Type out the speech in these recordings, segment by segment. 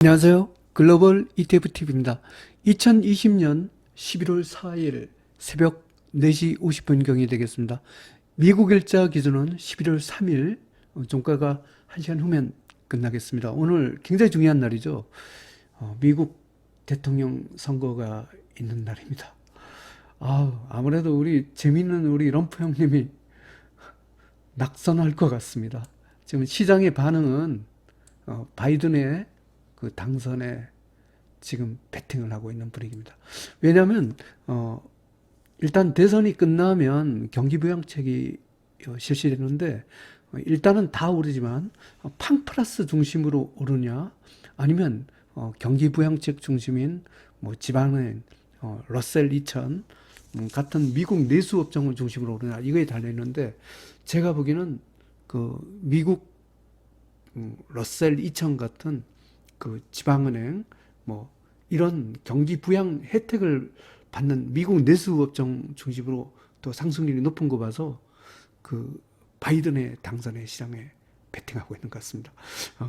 안녕하세요. 글로벌 ETFTV입니다. 2020년 11월 4일 새벽 4시 50분경이 되겠습니다. 미국 일자 기준은 11월 3일, 종가가 1시간 후면 끝나겠습니다. 오늘 굉장히 중요한 날이죠. 미국 대통령 선거가 있는 날입니다. 아무래도 재밌는 우리 럼프 형님이 낙선할 것 같습니다. 지금 시장의 반응은 바이든의 그 당선에 지금 배팅을 하고 있는 분위기입니다. 왜냐하면 일단 대선이 끝나면 경기부양책이 실시되는데 일단은 다 오르지만 팡 플러스 중심으로 오르냐 아니면 경기부양책 중심인 뭐 지방은행 러셀 2000 같은 미국 내수 업종을 중심으로 오르냐 이거에 달려 있는데 제가 보기에는 그 미국 러셀 2000 같은 그 지방은행 뭐 이런 경기 부양 혜택을 받는 미국 내수 업종 중심으로 또 상승률이 높은 거 봐서 그 바이든의 당선의 시장에 베팅하고 있는 것 같습니다.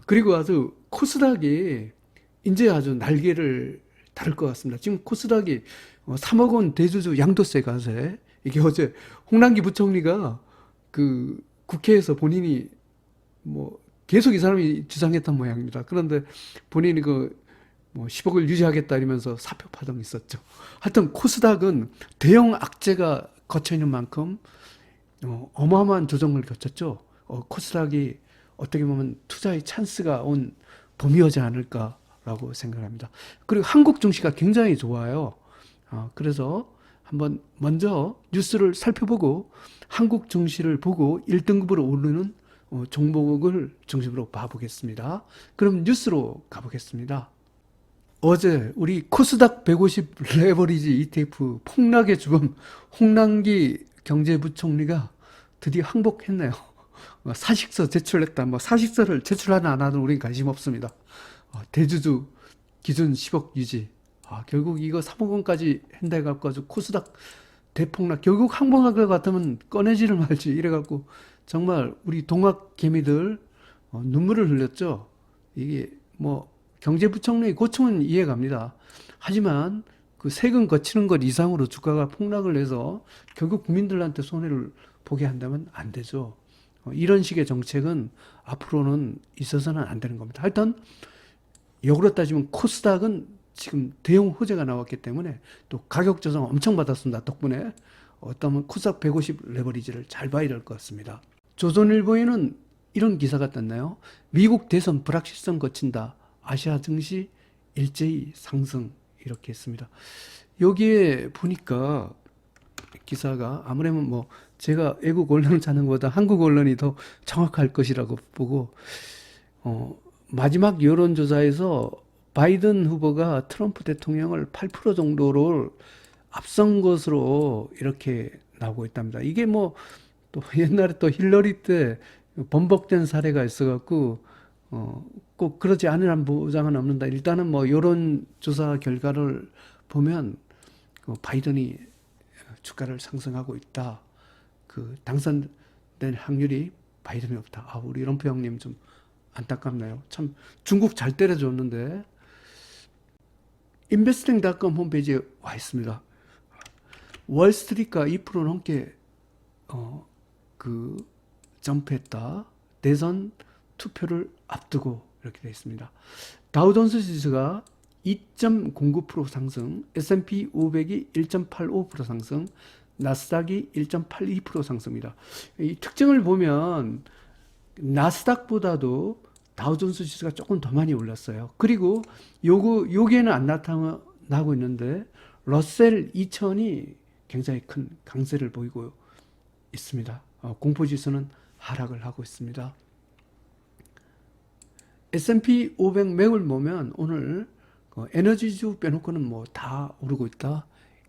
그리고 아주 코스닥이 이제 아주 날개를 다를 것 같습니다. 지금 코스닥이 3억 원 대주주 양도세 과세, 이게 어제 홍남기 부총리가 그 국회에서 본인이 뭐 계속 이 사람이 주장했던 모양입니다. 그런데 본인이 뭐 10억을 유지하겠다 이러면서 사표 파동이 있었죠. 하여튼 코스닥은 대형 악재가 거쳐 있는 만큼 어마어마한 조정을 거쳤죠. 코스닥이 어떻게 보면 투자의 찬스가 온 봄이오지 않을까라고 생각합니다. 그리고 한국 증시가 굉장히 좋아요. 그래서 한번 먼저 뉴스를 살펴보고 한국 증시를 보고 1등급으로 오르는 종목을 중심으로 봐보겠습니다. 그럼 뉴스로 가보겠습니다. 어제 우리 코스닥 150 레버리지 ETF 폭락의 주범 홍남기 경제부총리가 드디어 항복했네요. 사직서 제출했다. 뭐 사직서를 제출하나 안 하든 우린 관심 없습니다. 대주주 기준 10억 유지. 결국 이거 3억 원까지 한다 해갖고 아주 코스닥 대폭락. 결국 항복할 것 같으면 꺼내지를 말지 이래갖고 정말 우리 동학 개미들 눈물을 흘렸죠. 이게 뭐 경제부총리의 고충은 이해갑니다. 하지만 그 세금 거치는 것 이상으로 주가가 폭락을 해서 결국 국민들한테 손해를 보게 한다면 안 되죠. 이런 식의 정책은 앞으로는 있어서는 안 되는 겁니다. 하여튼 역으로 따지면 코스닥은 지금 대형 호재가 나왔기 때문에 또 가격 조정 엄청 받았습니다. 덕분에 어떠면 코스닥 150 레버리지를 잘 봐야 될 것 같습니다. 조선일보에는 이런 기사가 떴나요? 미국 대선 불확실성 거친다. 아시아 증시 일제히 상승. 이렇게 했습니다. 여기에 보니까 기사가 아무래도 뭐 제가 외국 언론을 찾는 것보다 한국 언론이 더 정확할 것이라고 보고 마지막 여론조사에서 바이든 후보가 트럼프 대통령을 8% 정도를 앞선 것으로 이렇게 나오고 있답니다. 이게 뭐 또 옛날에 또 힐러리 때 번복된 사례가 있어갖고 꼭 그러지 않으란 보장은 없는다. 일단은 뭐 여론조사 결과를 보면 바이든이 주가를 상승하고 있다. 그 당선된 확률이 바이든이 없다. 우리 럼프 형님 좀 안타깝네요. 참 중국 잘 때려줬는데. 인베스팅닷컴 홈페이지에 와 있습니다. 월스트리트가 2% 넘게 점프했다. 대선 투표를 앞두고 이렇게 되어 있습니다. 다우존스 지수가 2.09% 상승, S&P 500이 1.85% 상승, 나스닥이 1.82% 상승입니다. 이 특징을 보면 나스닥보다도 다우존스 지수가 조금 더 많이 올랐어요. 그리고 여기에는 안 나타나고 있는데 러셀 2000이 굉장히 큰 강세를 보이고 있습니다. 공포지수는 하락을 하고 있습니다. S&P 500 맥을 보면 오늘 에너지주 빼놓고는 뭐 다 오르고 있다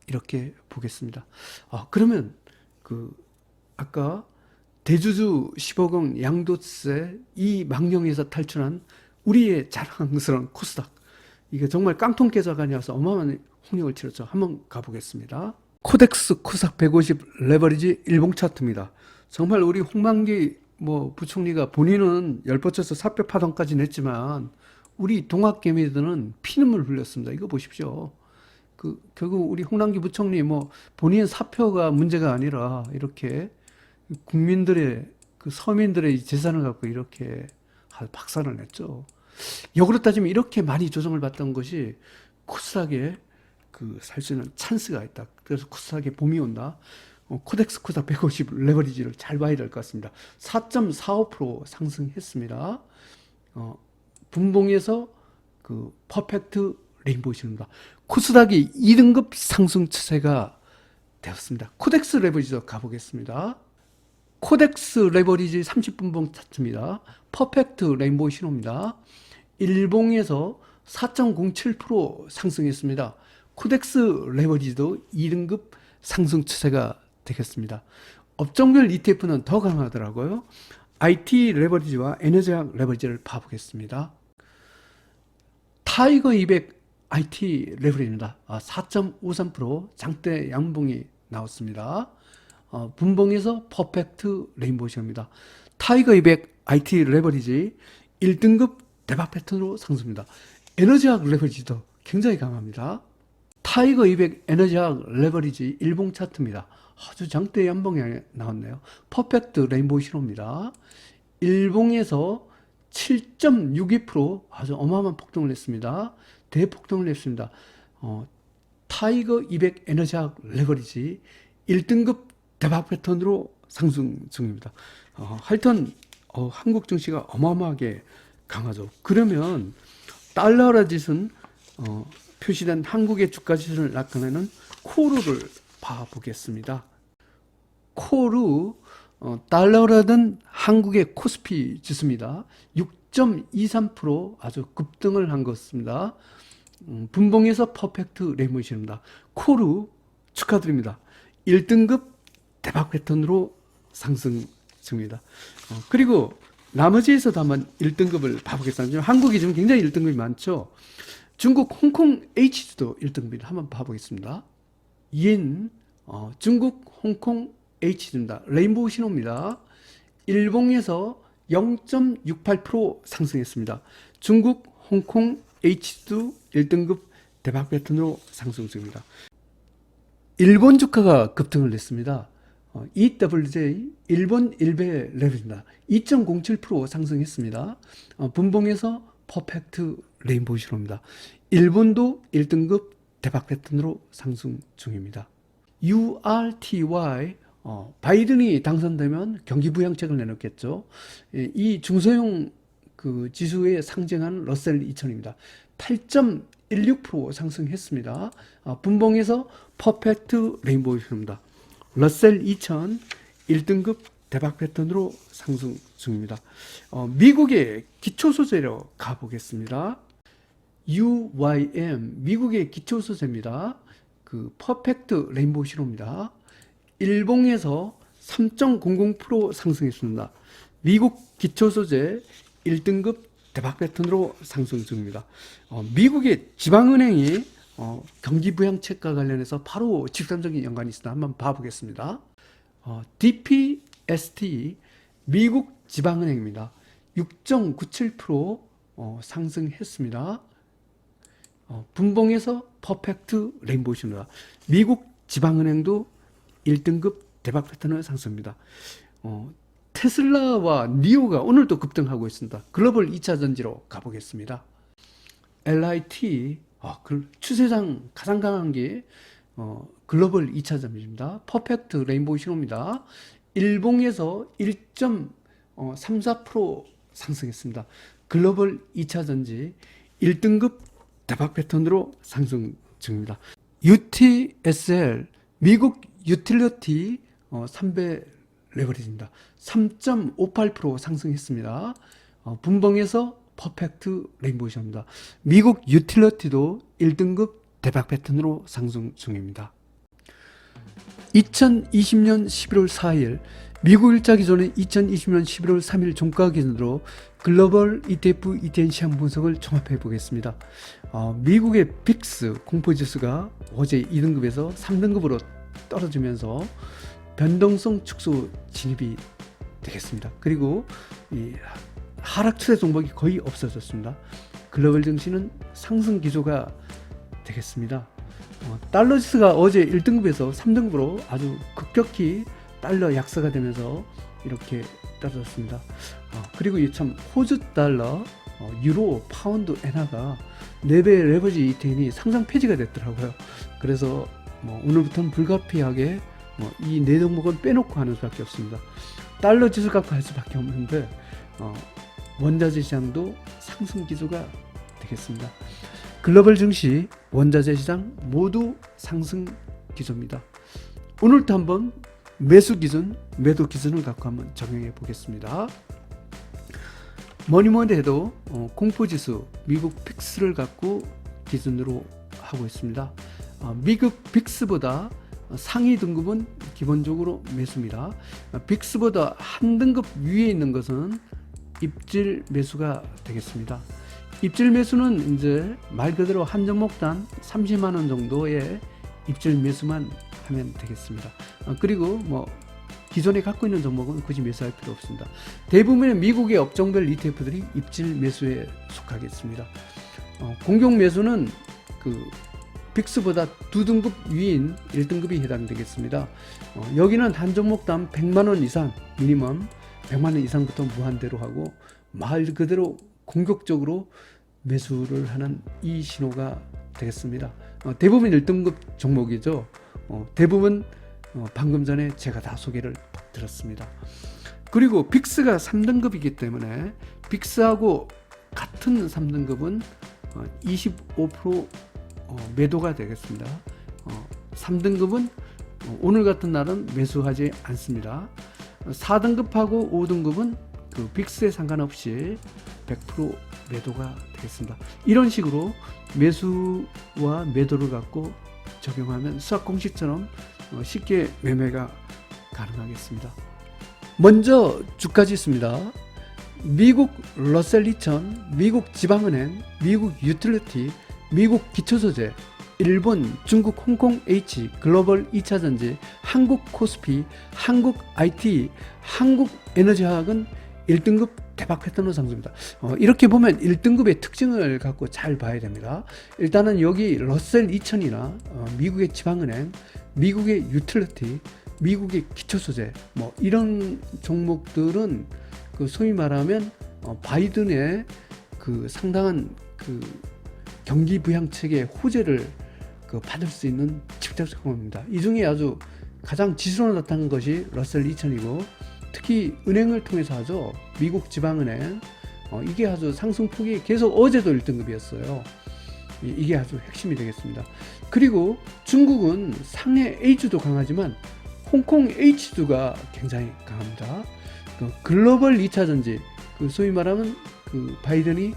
이렇게 보겠습니다. 그러면 아까 대주주 10억 원 양도세 이 망령에서 탈출한 우리의 자랑스러운 코스닥, 이게 정말 깡통 깨져가 아니어서 어마어마한 홍역을 치렀죠. 한번 가보겠습니다. 코덱스 코스닥 150 레버리지 일봉 차트입니다. 정말 우리 홍만기 부총리가 본인은 열뻗쳐서 사표 파동까지 냈지만 우리 동학개미들은 피눈물 흘렸습니다. 이거 보십시오. 결국 우리 홍남기 부총리 본인 사표가 문제가 아니라 이렇게 국민들의 서민들의 재산을 갖고 이렇게 박살을 냈죠. 역으로 따지면 이렇게 많이 조정을 받던 것이 코스닥에 살 수 있는 찬스가 있다. 그래서 코스닥에 봄이 온다. 코덱스 코스닥 150 레버리지를 잘 봐야 될 것 같습니다. 4.45% 상승했습니다. 분봉에서 퍼펙트 레인보우십니다. 코스닥이 2등급 상승 추세가 되었습니다. 코덱스 레버리지도 가보겠습니다. 코덱스 레버리지 30분봉 차트입니다. 퍼펙트 레인보우 신호입니다. 일봉에서 4.07% 상승했습니다. 코덱스 레버리지도 2등급 상승 추세가 되겠습니다. 업종별 ETF는 더 강하더라고요. IT 레버리지와 에너지학 레버리지를 봐보겠습니다. 타이거 200 IT 레버리지입니다. 4.53% 장대 양봉이 나왔습니다. 분봉에서 퍼펙트 레인보우 신호입니다. 타이거 200 IT 레버리지 1등급 대박 패턴으로 상승입니다. 에너지학 레버리지도 굉장히 강합니다. 타이거 200 에너지학 레버리지 일봉 차트입니다. 아주 장대 양봉이 나왔네요. 퍼펙트 레인보우 신호입니다. 일봉에서 7.62% 아주 어마어마한 폭등을 했습니다. 대폭등을 했습니다. 타이거 200 에너지학 레버리지 1등급 대박 패턴으로 상승 중입니다. 하여튼 한국 증시가 어마어마하게 강하죠. 그러면 달러라 짓은 표시된 한국의 주가 지수를 나타내는 코르를 봐보겠습니다. 코르 달러라든 한국의 코스피 지수입니다. 6.23% 아주 급등을 한 것입니다. 분봉에서 퍼펙트 레인보우 신호입니다. 코르 축하드립니다. 1등급 대박 패턴으로 상승 중입니다. 그리고 나머지에서도 한번 1등급을 봐보겠습니다. 한국이 지금 굉장히 1등급이 많죠. 중국 홍콩 H지도 1등급입니다. 한번 봐보겠습니다. 중국 홍콩 H지입니다. 레인보우 신호입니다. 일봉에서 0.68% 상승했습니다. 중국 홍콩 H지도 1등급 대박 패턴으로 상승 중입니다. 일본 주가가 급등을 했습니다. EWJ 일본 일베 레벨입니다. 2.07% 상승했습니다. 분봉에서 퍼펙트 레인보우 신호입니다. 일본도 1등급 대박 패턴으로 상승 중입니다. URTY 바이든이 당선되면 경기 부양책을 내놓겠죠. 이 중소형 지수에 상징하는 러셀 2000입니다. 8.16% 상승했습니다. 분봉에서 퍼펙트 레인보우 신호입니다. 러셀 2000 1등급 대박 패턴으로 상승 중입니다. 미국의 기초소재로 가보겠습니다. UYM 미국의 기초소재입니다. 퍼펙트 레인보우 신호입니다. 일봉에서 3.00% 상승했습니다. 미국 기초소재 1등급 대박 패턴으로 상승 중입니다. 미국의 지방은행이 경기 부양책과 관련해서 바로 직접적인 연관이 있습니다. 한번 봐보겠습니다. DPST 미국 지방은행입니다. 6.97% 상승했습니다. 분봉에서 퍼펙트 레인보우 신호입니다. 미국 지방은행도 1등급 대박 패턴을 상승합니다. 테슬라와 니오가 오늘도 급등하고 있습니다. 글로벌 2차 전지로 가보겠습니다. LIT 추세장 가장 강한 게 글로벌 2차 전지입니다. 퍼펙트 레인보우 신호입니다. 일봉에서 1.34% 상승했습니다. 글로벌 2차 전지 1등급 대박 패턴으로 상승 중입니다. UTSL 미국 유틸리티 3배 레버리지입니다. 3.58% 상승했습니다. 분봉에서 퍼펙트 레인보우 신호입니다. 미국 유틸리티도 1등급 대박 패턴으로 상승 중입니다. 2020년 11월 4일 미국 일자 기준의 2020년 11월 3일 종가 기준으로 글로벌 ETF, ETN 시장 분석을 종합해 보겠습니다. 미국의 빅스 공포지수가 어제 2등급에서 3등급으로 떨어지면서 변동성 축소 진입이 되겠습니다. 그리고 이 하락 추세 종목이 거의 없어졌습니다. 글로벌 증시는 상승 기조가 되겠습니다. 달러 지수가 어제 1등급에서 3등급으로 아주 급격히 달러 약세가 되면서 이렇게 떨어졌습니다. 그리고 이 참 호주 달러, 유로, 파운드, 엔화가 4배 레버지 이테인이 상장 폐지가 됐더라고요. 그래서 오늘부터는 불가피하게 이 4종목은 빼놓고 하는 수밖에 없습니다. 달러 지수 갖고 할 수밖에 없는데 원자재 시장도 상승 기조가 되겠습니다. 글로벌 증시, 원자재 시장 모두 상승 기조입니다. 오늘도 한번 매수 기준, 매도 기준을 갖고 한번 적용해 보겠습니다. 뭐니 해도 공포지수 미국 빅스를 갖고 기준으로 하고 있습니다. 미국 빅스보다 상위 등급은 기본적으로 매수입니다. 빅스보다 한 등급 위에 있는 것은 입질 매수가 되겠습니다. 입질 매수는 이제 말 그대로 한 종목당 30만 원 정도의 입질 매수만 하면 되겠습니다. 그리고 기존에 갖고 있는 종목은 굳이 매수할 필요 없습니다. 대부분의 미국의 업종별 ETF들이 입질 매수에 속하겠습니다. 공격 매수는 빅스보다 2등급 위인 1등급이 해당되겠습니다. 여기는 한 종목당 100만 원 이상, 미니멈 100만 원 이상부터 무한대로 하고 말 그대로 공격적으로 매수를 하는 이 신호가 되겠습니다. 대부분 1등급 종목이죠. 대부분 방금 전에 제가 다 소개를 드렸습니다. 그리고 빅스가 3등급이기 때문에 빅스하고 같은 3등급은 25% 매도가 되겠습니다. 3등급은 오늘 같은 날은 매수하지 않습니다. 4등급하고 5등급은 빅스에 상관없이 100% 매도가 되겠습니다. 이런 식으로 매수와 매도를 갖고 적용하면 수학 공식처럼 쉽게 매매가 가능하겠습니다. 먼저 주가지 있습니다. 미국 러셀 2000, 미국 지방은행, 미국 유틸리티, 미국 기초소재, 일본, 중국 홍콩 H, 글로벌 2차전지, 한국 코스피, 한국 IT, 한국 에너지화학은 1등급 대박 패턴으로 상승입니다. 이렇게 보면 1등급의 특징을 갖고 잘 봐야 됩니다. 일단은 여기 러셀 2000이나 미국의 지방은행, 미국의 유틸리티, 미국의 기초소재 이런 종목들은 소위 말하면 바이든의 상당한 경기 부양책의 호재를 받을 수 있는 집착성입니다. 이 중에 아주 가장 지수로 나타난 것이 러셀 2000이고 특히 은행을 통해서 하죠. 미국 지방은행 이게 아주 상승폭이 계속 어제도 1등급이었어요. 이게 아주 핵심이 되겠습니다. 그리고 중국은 상해 A주도 강하지만 홍콩 H주가 굉장히 강합니다. 글로벌 2차전지 소위 말하면 바이든이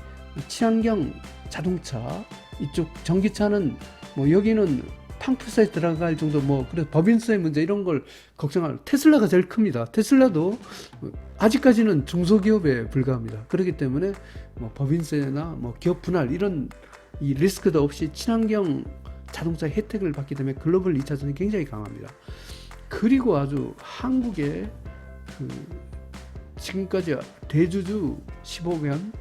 친환경 자동차 이쪽 전기차는 여기는 팡프사에 들어갈 정도 그래서 법인세의 문제 이런 걸 걱정할 테슬라가 제일 큽니다. 테슬라도 아직까지는 중소기업에 불과합니다. 그렇기 때문에 법인세나 기업 분할 이런 이 리스크도 없이 친환경 자동차 혜택을 받기 때문에 글로벌 2차전이 굉장히 강합니다. 그리고 아주 한국의 지금까지 대주주 15년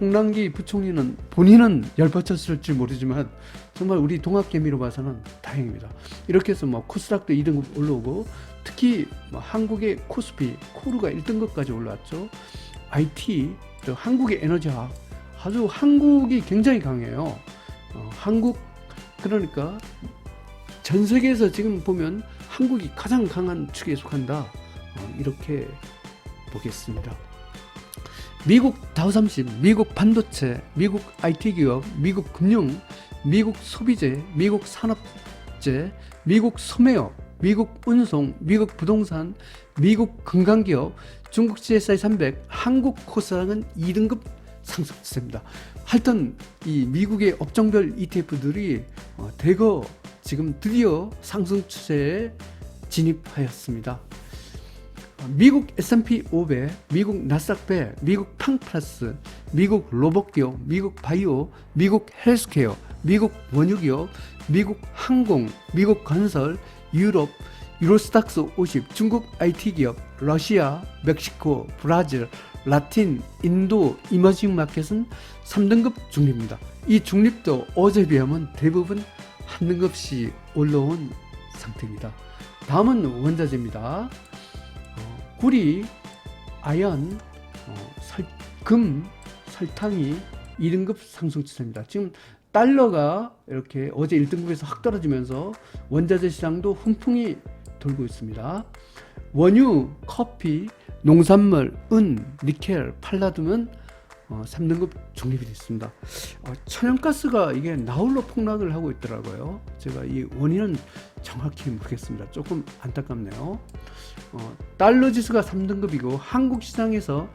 홍남기 부총리는 본인은 열받쳤을지 모르지만 정말 우리 동학개미로 봐서는 다행입니다. 이렇게 해서 코스닥도 2등급 올라오고 특히 한국의 코스피, 코르가 1등급까지 올라왔죠. IT, 한국의 에너지화학 아주 한국이 굉장히 강해요. 한국 그러니까 전 세계에서 지금 보면 한국이 가장 강한 축에 속한다. 이렇게 보겠습니다. 미국 다우30, 미국 반도체, 미국 IT 기업, 미국 금융, 미국 소비재, 미국 산업재, 미국 소매업, 미국 운송, 미국 부동산, 미국 건강기업, 중국 CSI 300, 한국 코스닥은 2등급 상승세입니다. 하여튼 이 미국의 업종별 ETF들이 대거 지금 드디어 상승 추세에 진입하였습니다. 미국 S&P 500, 미국 나스닥 100, 미국 팡플러스, 미국 로봇기업, 미국 바이오, 미국 헬스케어, 미국 원유기업, 미국 항공, 미국 건설, 유럽, 유로스탁스 50, 중국 IT 기업, 러시아, 멕시코, 브라질, 라틴, 인도, 이머징 마켓은 3등급 중립입니다. 이 중립도 어제 비하면 대부분 한 등급씩 올라온 상태입니다. 다음은 원자재입니다. 구리, 아연, 금, 설탕이 2등급 상승 추세입니다. 지금 달러가 이렇게 어제 1등급에서 확 떨어지면서 원자재 시장도 훈풍이 돌고 있습니다. 원유, 커피, 농산물, 은, 니켈, 팔라듐은 3등급 중립이 됐습니다. 천연가스가 이게 나홀로 폭락을 하고 있더라고요. 제가 이 원인은 정확히 모르겠습니다. 조금 안타깝네요. 달러 지수가 3등급이고 한국 시장에서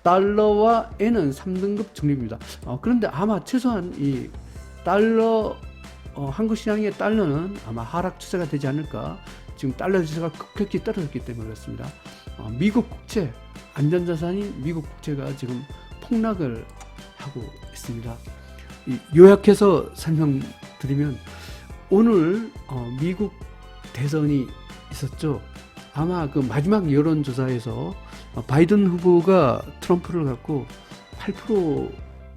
달러와 엔은 3등급 중립입니다. 그런데 아마 최소한 이 달러 한국 시장의 달러는 아마 하락 추세가 되지 않을까. 지금 달러 지수가 급격히 떨어졌기 때문에 그렇습니다. 미국 국채, 안전자산인 미국 국채가 지금 폭락을 하고 있습니다. 요약해서 설명드리면 오늘 미국 대선이 있었죠. 아마 그 마지막 여론조사에서 바이든 후보가 트럼프를 갖고 8%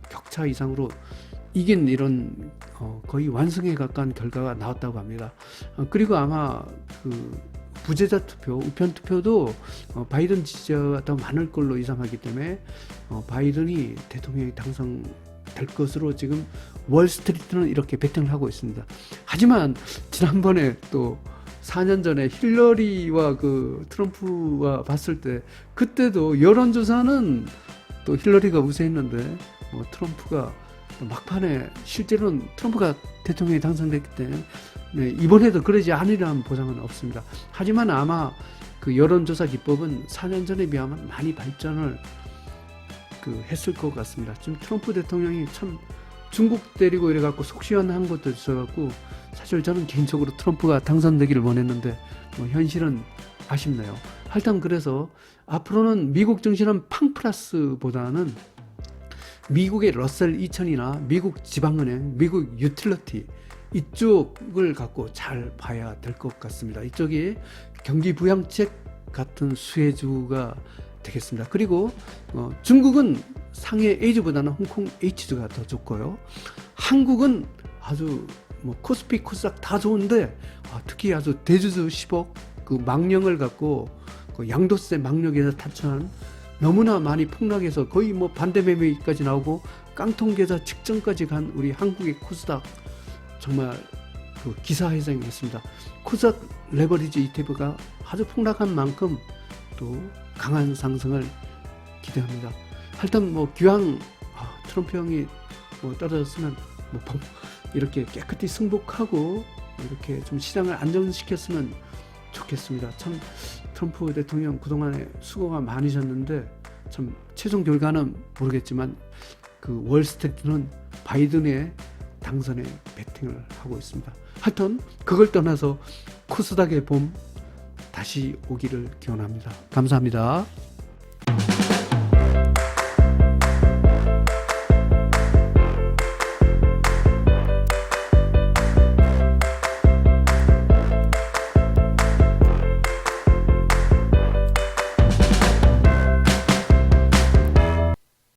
격차 이상으로 이긴 이런 거의 완승에 가까운 결과가 나왔다고 합니다. 그리고 아마 그 부재자 투표, 우편 투표도 바이든 지지자가 더 많을 걸로 예상하기 때문에 바이든이 대통령이 당선될 것으로 지금 월스트리트는 이렇게 베팅을 하고 있습니다. 하지만 지난번에 또 4년 전에 힐러리와 그 트럼프와 봤을 때 그때도 여론조사는 또 힐러리가 우세했는데 트럼프가 막판에 실제로는 트럼프가 대통령이 당선됐기 때문에 이번에도 그러지 않으리라는 보장은 없습니다. 하지만 아마 그 여론조사 기법은 4년 전에 비하면 많이 발전을 했을 것 같습니다. 지금 트럼프 대통령이 참 중국 때리고 이래갖고 속시원한 것도 있어갖고 사실 저는 개인적으로 트럼프가 당선되기를 원했는데 현실은 아쉽네요. 하여튼 그래서 앞으로는 미국 증시는 팡플러스보다는 미국의 러셀 2000이나 미국 지방은행, 미국 유틸리티 이쪽을 갖고 잘 봐야 될 것 같습니다. 이쪽이 경기 부양책 같은 수혜주가 되겠습니다. 그리고 중국은 상해 A주보다는 홍콩 H주가 더 좋고요. 한국은 아주 코스피, 코스닥 다 좋은데 특히 아주 대주주 10억 그 망령을 갖고 그 양도세 망령에서 탈출한 너무나 많이 폭락해서 거의 반대 매매까지 나오고 깡통계좌 직전까지 간 우리 한국의 코스닥 정말 그 기사회생했습니다. 코스닥 레버리지 ETF가 아주 폭락한 만큼 또 강한 상승을 기대합니다. 하여튼 기왕 트럼프 형이 떨어졌으면 이렇게 깨끗이 승복하고 이렇게 좀 시장을 안정시켰으면 좋겠습니다. 참 트럼프 대통령 그동안에 수고가 많으셨는데 참 최종 결과는 모르겠지만 그 월스트리트는 바이든의 당선에 베팅을 하고 있습니다. 하여튼 그걸 떠나서 코스닥의 봄 다시 오기를 기원합니다. 감사합니다.